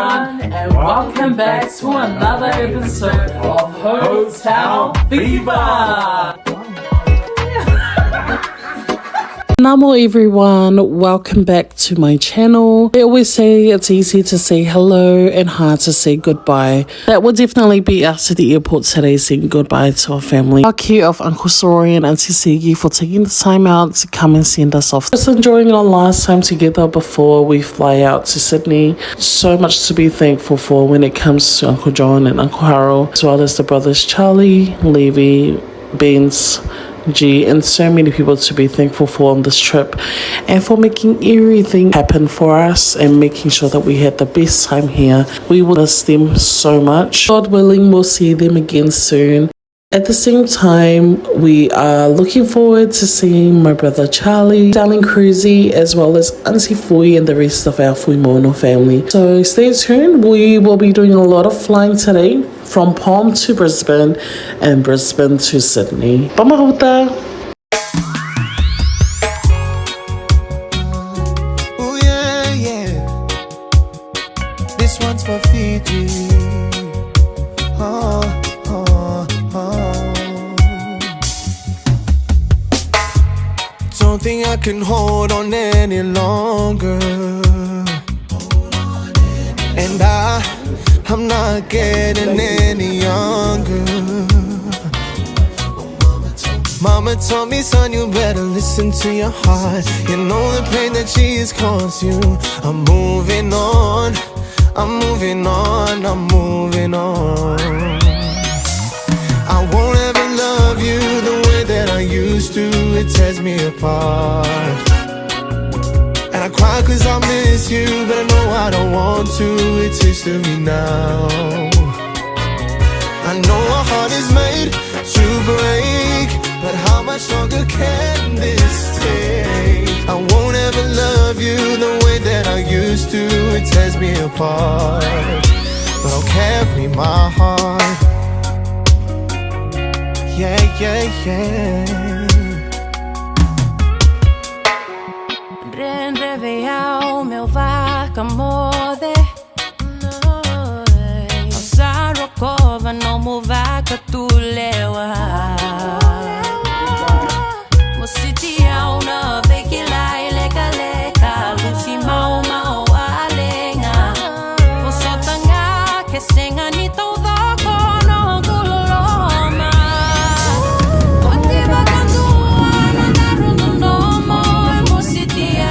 And welcome back to another episode of Hotel Fever. Namo everyone, welcome back to my channel. They always say it's easy to say hello and hard to say goodbye. That would definitely be us at the airport today, saying goodbye to our family. Our care of Uncle Sori and Auntie Sigi for taking the time out to come and send us off. Just enjoying our last time together before we fly out to Sydney. So much to be thankful for when it comes to Uncle John and Uncle Harold, as well as the brothers Charlie, Levi, Benz, G, and so many people to be thankful for on this trip and for making everything happen for us and making sure that we had the best time here. We will miss them so much. God willing, we'll see them again soon. At the same time, we are looking forward to seeing my brother Charlie, darling Cruzy, as well as Auntie Fui and the rest of our Fui Mono family. So stay tuned. We will be doing a lot of flying today from Palm to Brisbane and Brisbane to Sydney. Pamahuta! Oh yeah, yeah. This one's for Fiji. Don't think I can hold on any longer. And I'm not getting any younger. Mama told me, son, you better listen to your heart. You know the pain that she has caused you. I'm moving on, I'm moving on, I'm moving on. I won't ever love you the way that I used to. It tears me apart. And I cry cause I miss you, but I know I don't want to. It's history now. I know our heart is made to break, but how much longer can this take? I won't ever love you the way that I used to. It tears me apart, but I'll carry my heart. Yeah, yeah, yeah. Renreveia meu vaca mode. Sarokova no mu vaca tu lewa. Mositia una vekila ilega leka lusi mau mau alenga. Mosotanga que senga ni todo kono guloloma. Otiva kandua na daruno nomo mositia.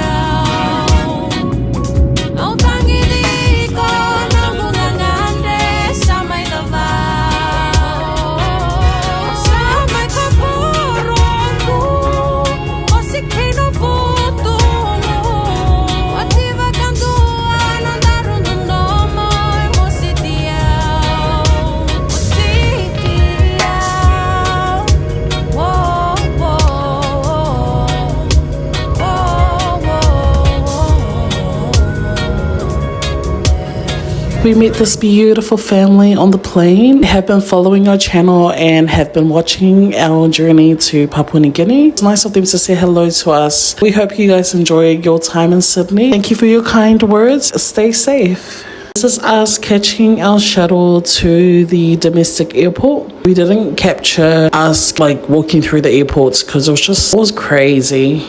We met this beautiful family on the plane, have been following our channel and have been watching our journey to Papua New Guinea. It's nice of them to say hello to us. We hope you guys enjoy your time in Sydney. Thank you for your kind words. Stay safe. This is us catching our shuttle to the domestic airport. We didn't capture us like walking through the airports because it was crazy.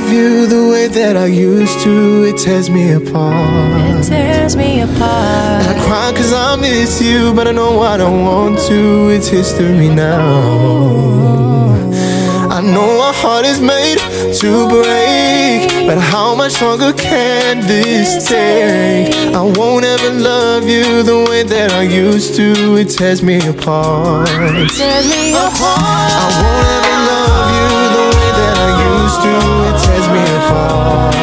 You the way that I used to, it tears me apart. It tears me apart. And I cry cause I miss you, but I know I don't want to. It's history now. I know our heart is made to break, but how much longer can this take? I won't ever love you the way that I used to. It tears me apart. It tears me apart. I won't ever love you the way that I used to. It tears me apart.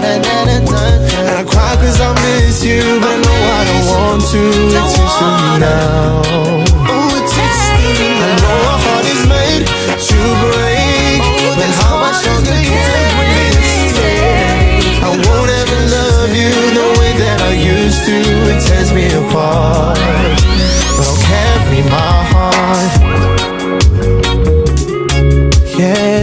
And I cry cause I miss you, but I know I don't want to. It's history now. I know our heart is made to break, but how much longer can this take? I won't ever love you the way that I used to. It tears me apart, but I'll carry my heart. Yeah.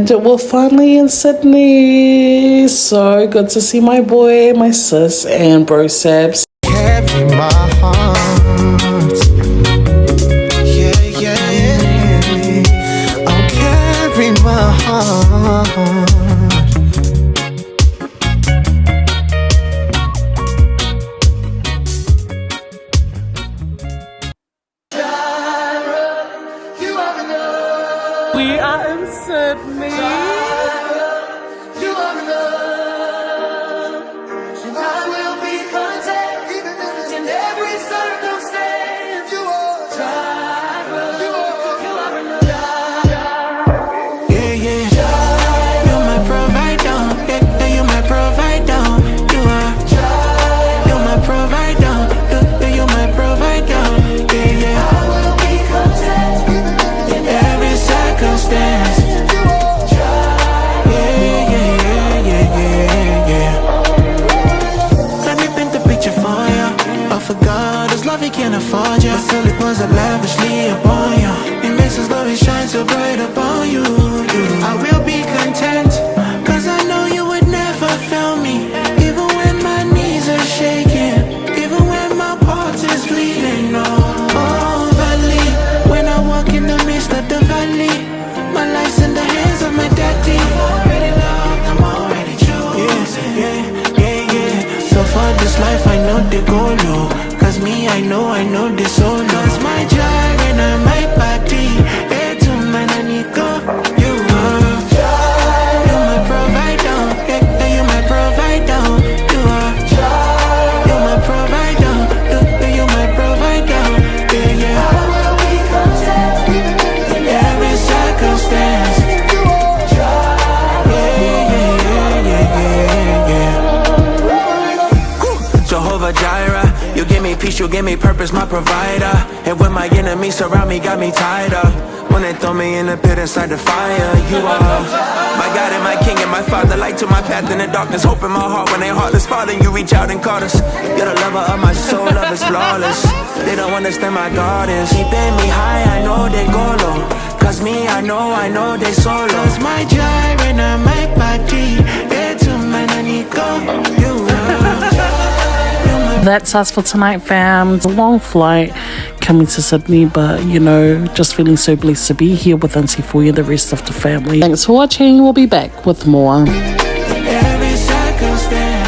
And we're finally in Sydney. So good to see my boy, my sis, and bro Sabs. Carry my heart. Yeah, yeah, yeah. I'll carry my heart. We are in Sydney. You are enough, and I will be content in every circumstance. You are Jireh. You are enough. Yeah, yeah. You're my provider. Yeah, you're my provider. You are Jireh. You're my provider. Yeah, you're my provider. Yeah, yeah. I will be content in every circumstance. For God, His love He can't afford you. But still He pours out lavishly upon you. He makes His glory shine so bright upon you. I will be content, cause I know You would never fail me. Even when my knees are shaking, even when my heart is bleeding. Oh, valley, when I walk in the midst of the valley, my life's in the hands of my daddy. I'm already loved, I'm already chosen. Yeah. So for this life I know the goal, no. Cause me, I know this all. Cause my joy and I my body. To my Nico, you are. You're my provider. Yeah, you're my provider. You are. You're my provider. You're my provider. Yeah, yeah. I will be content in every circumstance. Jehovah Jireh, You give me peace, You give me purpose, my provider. And when my enemies surround me, got me tied up. When they throw me in the pit inside the fire, You are my God and my King and my Father. Light to my path in the darkness, hope in my heart. When they heartless, Father, You reach out and caught us. You're the lover of my soul, love is flawless. They don't understand my God is keeping me high, I know they go low. Cause me, I know they solo. Cause my joy and I my body. To my Nico, You are. That's us for tonight, fam. It's a long flight coming to Sydney, but you know, just feeling so blessed to be here with Auntie Foy and the rest of the family. Thanks for watching. We'll be back with more. Every circumstance.